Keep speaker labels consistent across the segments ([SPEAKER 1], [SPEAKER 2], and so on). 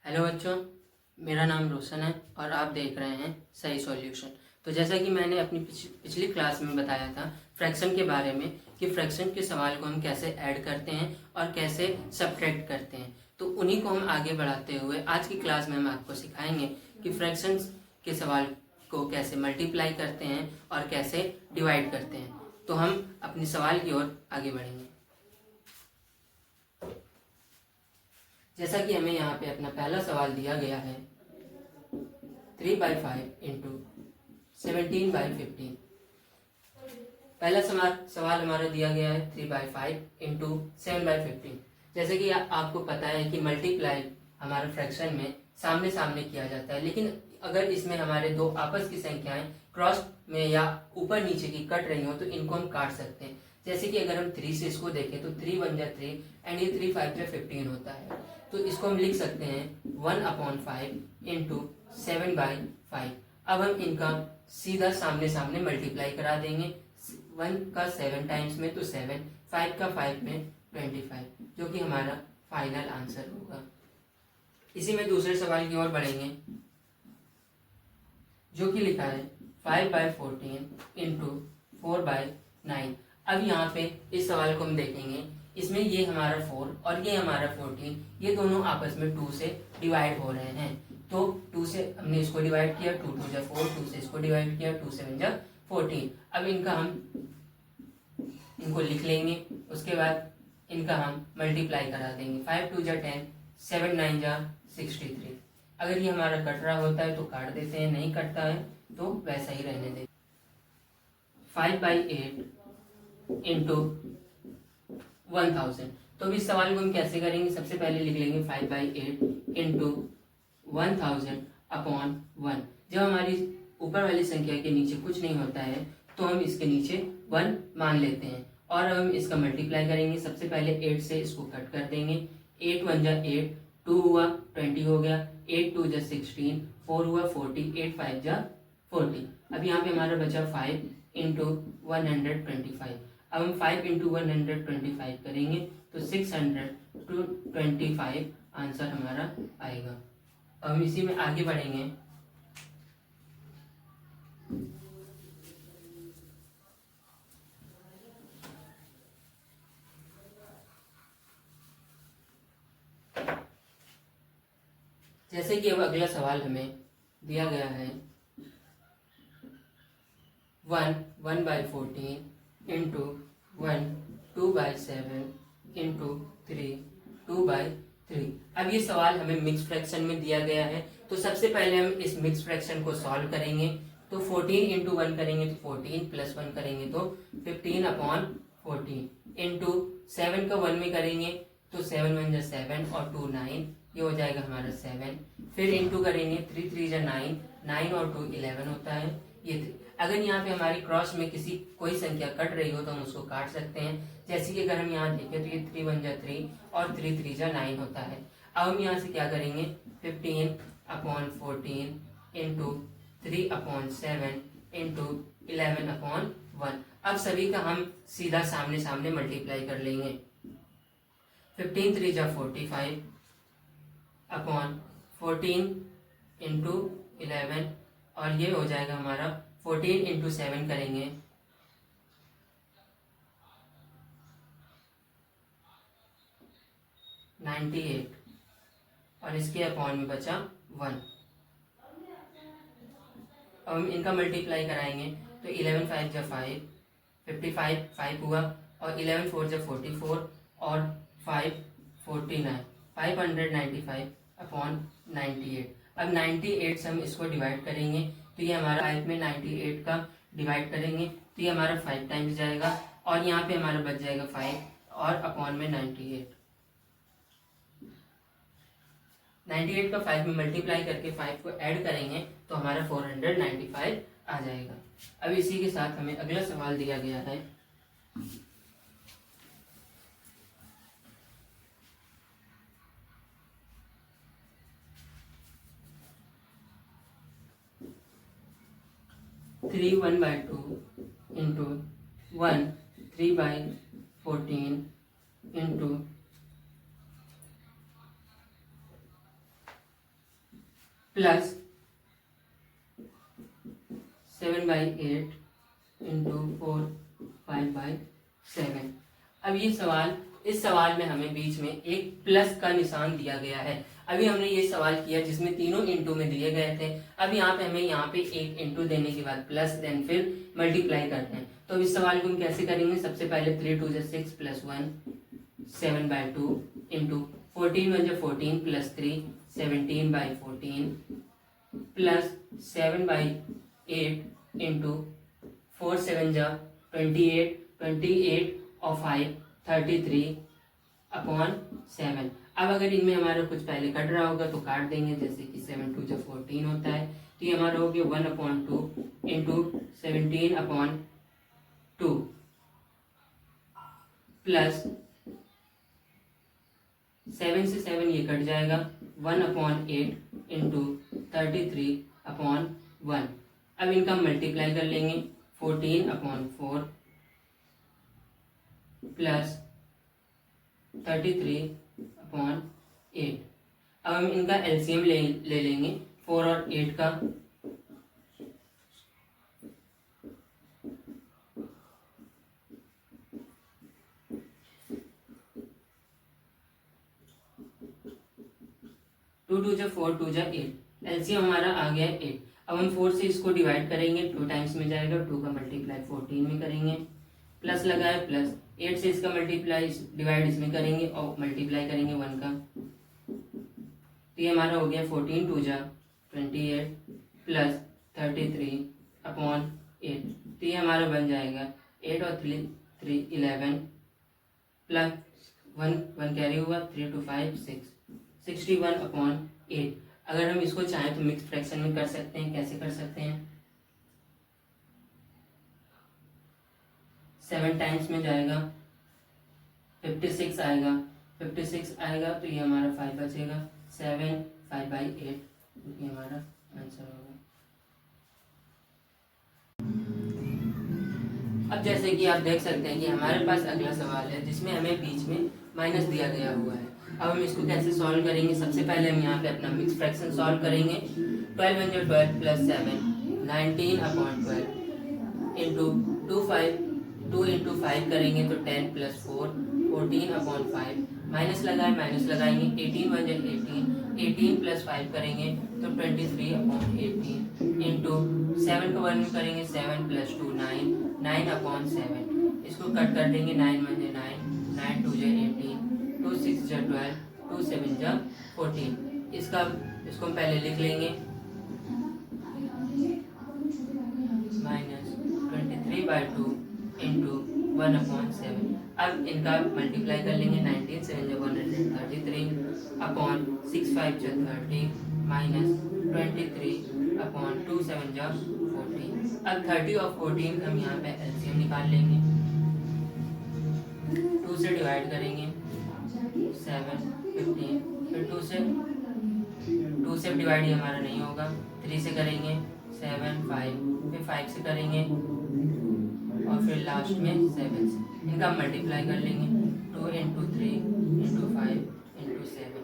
[SPEAKER 1] Hello बच्चों, मेरा नाम रोशन है और आप देख रहे हैं सही सॉल्यूशन। तो जैसा कि मैंने अपनी पिछली क्लास में बताया था फ्रैक्शन के बारे में कि फ्रैक्शन के सवाल को हम कैसे ऐड करते हैं और कैसे सब्ट्रैक्ट करते हैं, तो उन्हीं को हम आगे बढ़ाते हुए आज की क्लास में हम आपको सिखाएंगे कि फ्रैक्शन के सवाल को कैसे मल्टीप्लाई करते हैं और कैसे डिवाइड करते हैं। तो हम अपने सवाल की ओर आगे बढ़ेंगे। जैसा कि हमें यहाँ पे अपना पहला सवाल दिया गया है 3/5 इंटू 17/15। पहला सवाल हमारा दिया गया है 3/5 इंटू 7/15। जैसे कि आपको पता है कि मल्टीप्लाई हमारे फ्रैक्शन में सामने सामने किया जाता है, लेकिन अगर इसमें हमारे दो आपस की संख्याएं क्रॉस में या ऊपर नीचे की कट रही हो तो इनको हम काट सकते हैं। जैसे कि अगर हम 3 से इसको देखें तो 3 1 जा 3 एंड ये 3 5 जा 15 होता है। तो इसको हम लिख सकते हैं 1/5 इंटू 7/5। अब हम इनका सीधा सामने सामने मल्टीप्लाई करा देंगे। 1 का 7 टाइम्स में तो 7, 5 का 5 में 25, जो कि हमारा फाइनल आंसर होगा। इसी में दूसरे सवाल की ओर बढ़ेंगे, जो कि लिखा है 5/14 इंटू 4/9। अब यहाँ पे इस सवाल को हम देखेंगे, इसमें ये हमारा 4 और ये हमारा 14, ये दोनों आपस में 2 से डिवाइड हो रहे हैं। तो 2 से हमने इसको डिवाइड किया, 2 2 जा 4, 2 से इसको डिवाइड किया, 2 7 जा 14। अब इनको लिख लेंगे, उसके बाद इनका हम मल्टीप्लाई करा देंगे। 5 2 जा 10, 7 9 जा 63। अगर ये हमारा कट रहा होता है तो काट देते हैं, नहीं कटता है तो वैसा ही रहने देते। 5/8 इंटू 1000। तो इस सवाल को हम कैसे करेंगे, सबसे पहले लिख लेंगे 5/8 इंटू 1000 अपॉन 1। जब हमारी ऊपर वाली संख्या के नीचे कुछ नहीं होता है तो हम इसके नीचे 1 मान लेते हैं और हम इसका मल्टीप्लाई करेंगे। सबसे पहले 8 से इसको कट कर देंगे। 8 1 जा 8, 2 हुआ 20 हो गया, 8 2 जा 16, 4 हुआ 40, 8 5 जा 40। अब यहाँ पे हमारा बचा 5 इंटू 125। अब हम 5 इंटू 125 करेंगे तो 625 आंसर हमारा आएगा। अब हम इसी में आगे बढ़ेंगे। जैसे कि अब अगला सवाल हमें दिया गया है 1/14 इंटू 1 2/7 इंटू 3 2/3। अब ये सवाल हमें मिक्स फ्रैक्शन में दिया गया है, तो सबसे पहले हम इस मिक्स फ्रैक्शन को सॉल्व करेंगे। तो 14 इंटू 1 करेंगे तो 14 प्लस 1 करेंगे तो 15/14 इंटू 7 का 1 में करेंगे तो 7 1 जा 7 और 2 9, ये हो जाएगा हमारा 7। फिर इंटू करेंगे 3 3 जा 9, 9 और 2 11 होता है ये। अगर यहाँ पे हमारी क्रॉस में कोई संख्या कट रही हो तो हम उसको काट सकते हैं। जैसे कि अगर हम यहाँ देखें तो ये 3 1 जा 3 और 3 3 जा 9 होता है। अब हम यहाँ से क्या करेंगे, 15/14 इंटू 3/7 इंटू 11/1। अब सभी का हम सीधा सामने सामने मल्टीप्लाई कर लेंगे। 15 3 जा 45 अपॉन 14 इंटू 11, और ये हो जाएगा हमारा 14 इंटू 7 करेंगे 98, और इसके अपॉन में बचा 1। अब हम इनका मल्टीप्लाई कराएंगे तो 11 5 जा 5, 55 5 हुआ, और 11 4 जा 44 और 5 49, 595 अपॉन 98। अब 98 से हम इसको डिवाइड करेंगे तो ये हमारा 5 में 98 का डिवाइड करेंगे तो ये हमारा 5 टाइम्स जाएगा, और यहाँ पे हमारा बच जाएगा 5 और अपॉन में 98। 98 का 5 में मल्टीप्लाई करके 5 को ऐड करेंगे तो हमारा 495 आ जाएगा। अब इसी के साथ हमें अगला सवाल दिया गया है 3 1/2 इंटू 1 3/14 इंटू प्लस 7/8 इंटू 4 5/7। अब इस सवाल में हमें बीच में एक प्लस का निशान दिया गया है। अभी हमने ये सवाल किया जिसमें तीनों इंटू में दिए गए थे। अब यहाँ पे हमें यहाँ पे एक इंटू देने के बाद प्लस देन फिर मल्टीप्लाई करते हैं। तो इस सवाल को हम कैसे करेंगे? सबसे पहले 3 2 6 plus 1 7/2 into 14 1 14 plus 3 17/14 plus 7/8 into 4 7 28 28 और 5 33/7। अब अगर इनमें हमारा कुछ पहले कट रहा होगा तो काट देंगे, जैसे कि 7 2 14 होता है, तो ये हमारा हो गया 1/2 इंटू 17/2 प्लस 7 से 7 ये कट जाएगा 1/8 इंटू 33/1। अब इनका मल्टीप्लाई कर लेंगे 14/4 प्लस 33/8। अब हम इनका एलसीएम ले लेंगे 4 और 8 का। टू 2 4 2 8, एलसीएम हमारा आ गया 8। अब हम 4 से इसको डिवाइड करेंगे, 2 टाइम्स में जाएगा, 2 का मल्टीप्लाई 14 में करेंगे, प्लस लगाए प्लस 8 से इसका मल्टीप्लाई डिवाइड इसमें करेंगे और मल्टीप्लाई करेंगे 1 का, तो ये हमारा हो गया 14 2 28 प्लस 33/8। तो ये हमारा बन जाएगा 8 और 3 11 प्लस 1 कैरी हुआ 3 2 5 6 61/8। अगर हम इसको चाहें तो मिक्स फ्रैक्शन में कर सकते हैं। कैसे कर सकते हैं? 7 टाइम्स में जाएगा 56 आएगा, 56 आएगा तो ये हमारा 5 बचेगा, 7 5/8, ये हमारा आंसर होगा। अब जैसे कि आप देख सकते हैं कि हमारे पास अगला सवाल है जिसमें हमें बीच में माइनस दिया गया हुआ है। अब हम इसको कैसे सॉल्व करेंगे? सबसे पहले हम यहाँ पे अपना मिक्स फ्रैक्शन सॉल्व करेंगे। 12 1 12 प्लस 7 19/12 इंटू 2 इंटू 5 करेंगे तो 10 प्लस 4 14/5। माइनस लगाएंगे 18 1 18 18 प्लस 5 करेंगे तो 23/18 इंटू 7 को 1 में करेंगे 7 प्लस 2 9 9/7। इसको कट कर देंगे 9 1 9 9 2 18 2 6 12 2 7 14। इसको हम पहले लिख लेंगे -23/2 इंटू 1/7। अब इनका मल्टीप्लाई कर लेंगे 19 7 133 अपॉन 6 5 30 माइनस 23/2 7 14। अब 30 और 14 हम यहाँ पे एलसीएम निकाल लेंगे। 2 से डिवाइड करेंगे 7 15, फिर 2 से डिवाइड हमारा नहीं होगा, 3 से करेंगे 7 5, फिर 5 से करेंगे और फिर लास्ट में 7 से। इनका मल्टीप्लाई कर लेंगे 2 इंटू 3 इंटू 5 इंटू 7।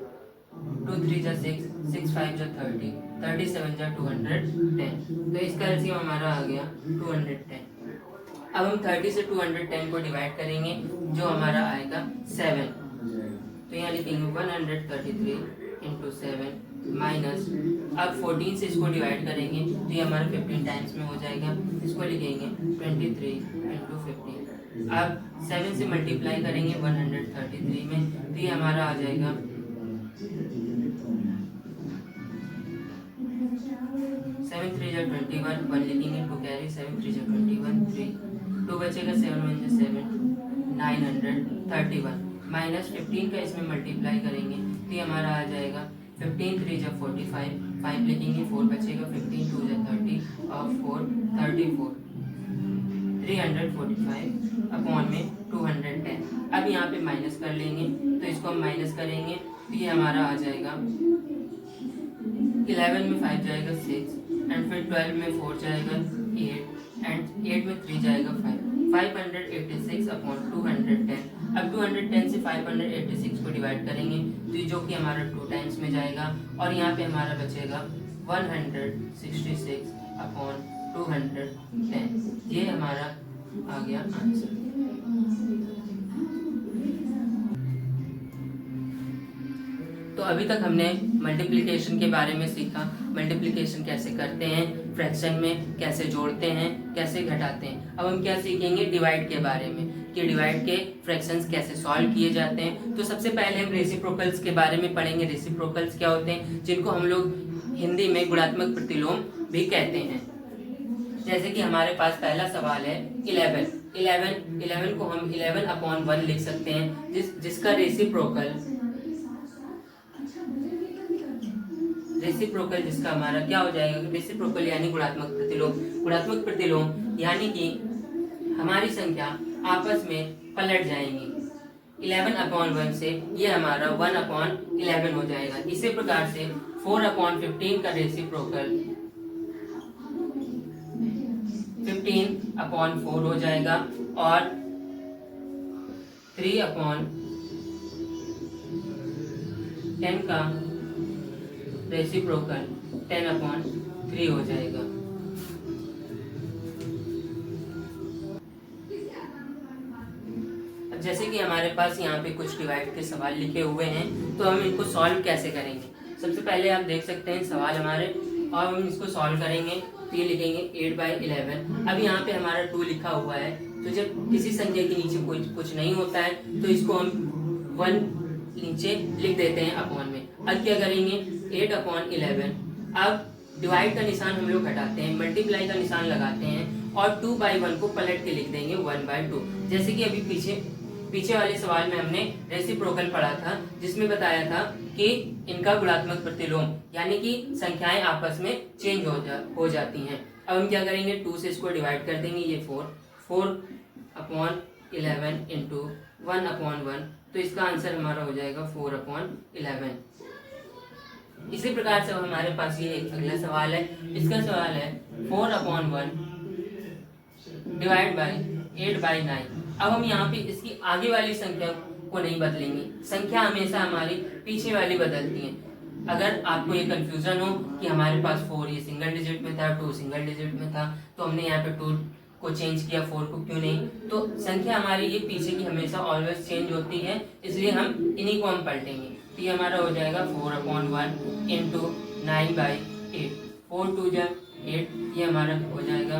[SPEAKER 1] 2 3 6 6 5 30 37 210। तो इसका एलसीएम हमारा आ गया 210। अब हम 30 से 210 को डिवाइड करेंगे जो हमारा आएगा 7। तो यहाँ लिखेंगे 133 इंटू 7 माइनस, अब 14 से इसको डिवाइड करेंगे तो ये हमारा 15 टाइम्स में हो जाएगा। इसको लिखेंगे 23 इंटू 15। अब 7 से मल्टीप्लाई करेंगे 133 में तो ये हमारा आ जाएगा 7 3 21, 1 लिखेंगे 2 कैरी 7 3 21 3, 2 बचेगा 7 1 7 931 माइनस 15 का इसमें मल्टीप्लाई करेंगे तो ये हमारा आ जाएगा 15 3 45, 5 लिखेंगे 4 बचेगा 15 2 30 और 4 34 345 अपॉन में 210। अब यहाँ पे माइनस कर लेंगे तो इसको हम माइनस करेंगे तो ये हमारा आ जाएगा 11 में 5 जाएगा 6 एंड फिर 12 में 4 जाएगा 8 एंड 8 में 3 जाएगा 5, 586 अपॉन 210। अब 210 से 586 को डिवाइड करेंगे तो जो कि हमारा 2 टाइम्स में जाएगा और यहाँ पे हमारा बचेगा 166 अपॉन 210। ये हमारा आ गया आंसर। तो अभी तक हमने मल्टीप्लिकेशन के बारे में सीखा, मल्टीप्लिकेशन कैसे करते हैं, फ्रैक्शन में कैसे जोड़ते हैं, कैसे घटाते हैं। अब हम क्या सीखेंगे, डिवाइड के बारे में, कि डिवाइड के फ्रैक्शंस कैसे सॉल्व किए जाते हैं। तो सबसे पहले हम रेसिप्रोकल्स के बारे में पढ़ेंगे। रेसिप्रोकल्स क्या होते हैं, जिनको हम लोग हिंदी में गुणात्मक प्रतिलोम भी कहते हैं। जैसे कि हमारे पास पहला सवाल है 11 को हम 11/1 लिख सकते हैं, जिसका रेसिप्रोकल जिसका हमारा क्या हो जाएगा, रेसिप्रोकल यानी गुणात्मक प्रतिलोम। गुणात्मक प्रतिलोम यानी कि हमारी संख्या आपस में पलट जाएंगी। 11/1 से ये हमारा 1/11 हो जाएगा। इसी प्रकार से 4/15 का रेसिप्रोकल 15/4 हो जाएगा, और 3/10 का रेसिप्रोकल 10/3 हो जाएगा। अब जैसे कि हमारे पास यहाँ पे कुछ डिवाइड के सवाल लिखे हुए हैं, तो हम इनको सॉल्व कैसे करेंगे। सबसे पहले आप देख सकते हैं सवाल हमारे, और हम इसको सॉल्व करेंगे। तो ये लिखेंगे 8/11। अब यहाँ पे हमारा 2 लिखा हुआ है, तो जब किसी संख्या के नीचे कुछ नहीं होता है तो इसको हम 1 नीचे लिख देते हैं अपॉन में। अब क्या करेंगे, 8/11। अब डिवाइड का निशान हम लोग हटाते हैं, मल्टीप्लाई का निशान लगाते हैं, और 2/1 को पलट के लिख देंगे 1/2। जैसे कि अभी पीछे वाले सवाल में हमने रेसिप्रोकल पढ़ा था, जिसमें बताया था कि इनका गुणात्मक प्रतिलोम यानी कि संख्याएं आपस में चेंज हो जाती हैं। अब हम क्या करेंगे, 2 से इसको डिवाइड कर देंगे, ये 4/11 इंटू 1/1, तो इसका आंसर हमारा हो जाएगा 4/11। इसी प्रकार से हमारे पास ये एक अगला सवाल है। इसका सवाल है 4/1 डिवाइड बाई 8/9। अब हम यहाँ पे इसकी आगे वाली संख्या को नहीं बदलेंगे, संख्या हमेशा हमारी पीछे वाली बदलती है। अगर आपको ये कंफ्यूजन हो कि हमारे पास 4 ये सिंगल डिजिट में था, 2 सिंगल डिजिट में था, तो हमने यहाँ पे 2 को चेंज किया, 4 को क्यों नहीं। तो संख्या हमारी ये पीछे की हमेशा ऑलवेज चेंज होती है, इसलिए हम इन्हीं को हम पलटेंगे। तो ये हमारा हो जाएगा 4/1 इंटू 9/8। 4 2 जा 8, ये हमारा हो जाएगा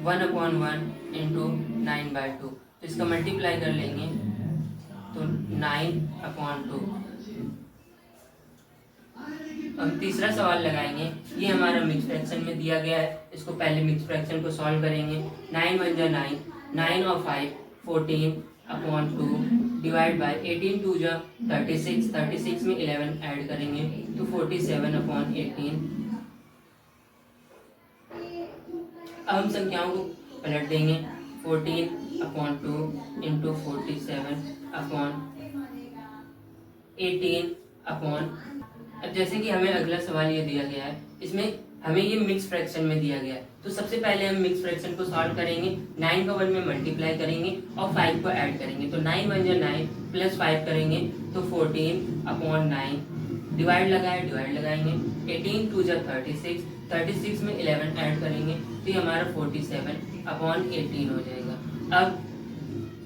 [SPEAKER 1] 1/1 इंटू 9/2। तो इसका मल्टीप्लाई कर लेंगे तो 9/2। हम तीसरा सवाल लगाएंगे, ये हमारा मिक्स फ्रैक्शन में दिया गया है। इसको पहले मिक्स फ्रैक्शन को सॉल्व करेंगे। 9 1 9, 9 और 5 14/2 डिवाइड बाय 18 2 जा 36, 36 में 11 ऐड करेंगे तो 47/18। अब हम संख्याओं को पलट देंगे, 14/2 इंटू 47/18। अब जैसे कि हमें अगला सवाल ये दिया गया है, इसमें हमें ये मिक्स फ्रैक्शन में दिया गया है, तो सबसे पहले हम मिक्स फ्रैक्शन को सॉल्व करेंगे। 9 का 1 में मल्टीप्लाई करेंगे और 5 को ऐड करेंगे, तो 9 1 जा 9 प्लस 5 करेंगे तो 14/9। डिवाइड लगाएंगे 18 2 जा 36, 36 में 11 ऐड करेंगे तो ये हमारा 47/18 हो जाएगा। अब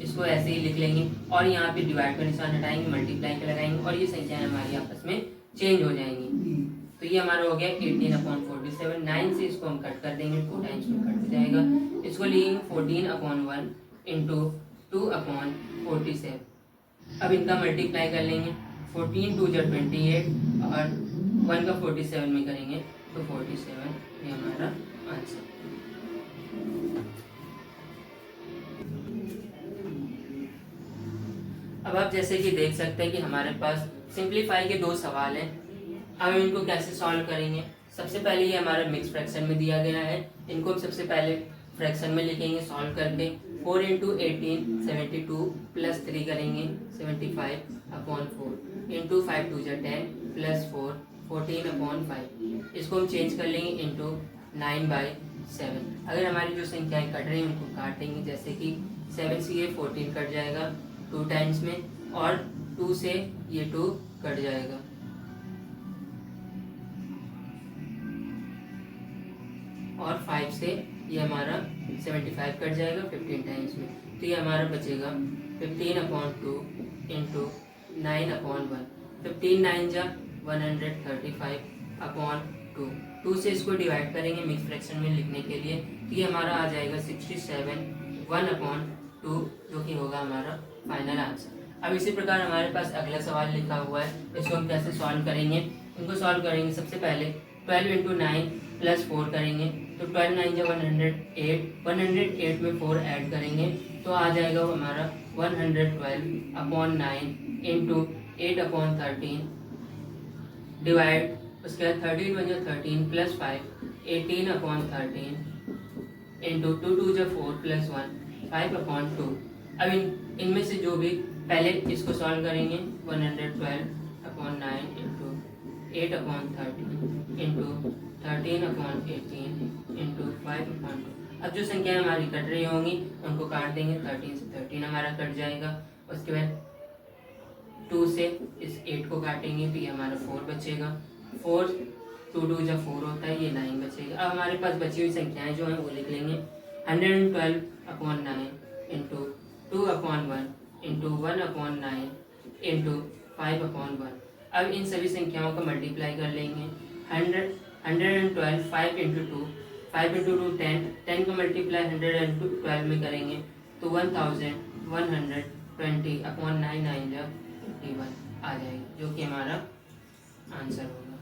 [SPEAKER 1] इसको ऐसे ही लिख लेंगे और यहाँ पे डिवाइड का निशान हटाएंगे, मल्टीप्लाई का लगाएंगे और ये संख्याएं हमारी आपस में चेंज हो जाएंगी। तो ये हमारा हो गया 18/47। 9 से इसको हम कट कर देंगे, 2 टाइम्स में कट हो जाएगा। इसको लिखेंगे 14/1 इंटू 2/47। अब इनका मल्टीप्लाई कर लेंगे, 14 2 जा 28 और 1 का 47 में करेंगे तो 47, ये हमारा आंसर। अब आप जैसे कि देख सकते हैं कि हमारे पास सिंप्लीफाई के 2 सवाल हैं। अब हम इनको कैसे सॉल्व करेंगे। सबसे पहले ये हमारा मिक्स फ्रैक्शन में दिया गया है, इनको हम सबसे पहले फ्रैक्शन में लिखेंगे सॉल्व करके। 4 इंटू 18 72 प्लस 3 करेंगे 75/4 इंटू 5 2 जा 10 प्लस 4 14/5। इसको हम चेंज कर लेंगे इंटू 9/7। अगर हमारी जो संख्याएं कट रही हैं उनको काट देंगे, जैसे कि 7 से ये 14 कट जाएगा 2 टाइम्स में और 2 से ये 2 कट जाएगा। और 5 से ये हमारा 75 कट जाएगा 15 टाइम्स में, तो ये हमारा बचेगा 15/2 इंटू 9/1। 15 9 जा 135/2। 2 से इसको डिवाइड करेंगे मिक्स फ्रैक्शन में लिखने के लिए, तो ये हमारा आ जाएगा 67 1/2, जो कि होगा हमारा फाइनल आंसर। अब इसी प्रकार हमारे पास अगला सवाल लिखा हुआ है, इसको हम कैसे सॉल्व करेंगे। इनको सॉल्व करेंगे सबसे पहले 12 इंटू 9 प्लस 4 करेंगे, तो 12 9 जा 108, 108 में 4 ऐड करेंगे तो आ जाएगा वो हमारा 112/9 इंटू 8/13 डिवाइड, उसके बाद 13 1 जा 13 प्लस 5 18/13 इंटू 2 2 जा 4 प्लस 1 5/2। अब इनमें से जो भी पहले इसको सॉल्व करेंगे 112/9 इंटू 8/13 इंटू 13/18 इंटू 5/2। अब जो संख्याएं हमारी कट रही होंगी उनको काट देंगे, 13 से 13 हमारा कट जाएगा, उसके बाद 2 से इस 8 को काटेंगे तो ये हमारा 4 बचेगा, 4 2 2 जा 4 होता है, ये 9 बचेगा। अब हमारे पास बची हुई संख्याएं जो हैं वो लिख लेंगे 112/9 इंटू 2/1 इंटू 1/9 इंटू 5/1। अब इन सभी संख्याओं को मल्टीप्लाई कर लेंगे। 112 5 इंटू 2, 5 इंटू 2 10, 10 को मल्टीप्लाई 112 में करेंगे तो 1120/9 9 जा 51 आ जाएगी, जो कि हमारा आंसर होगा।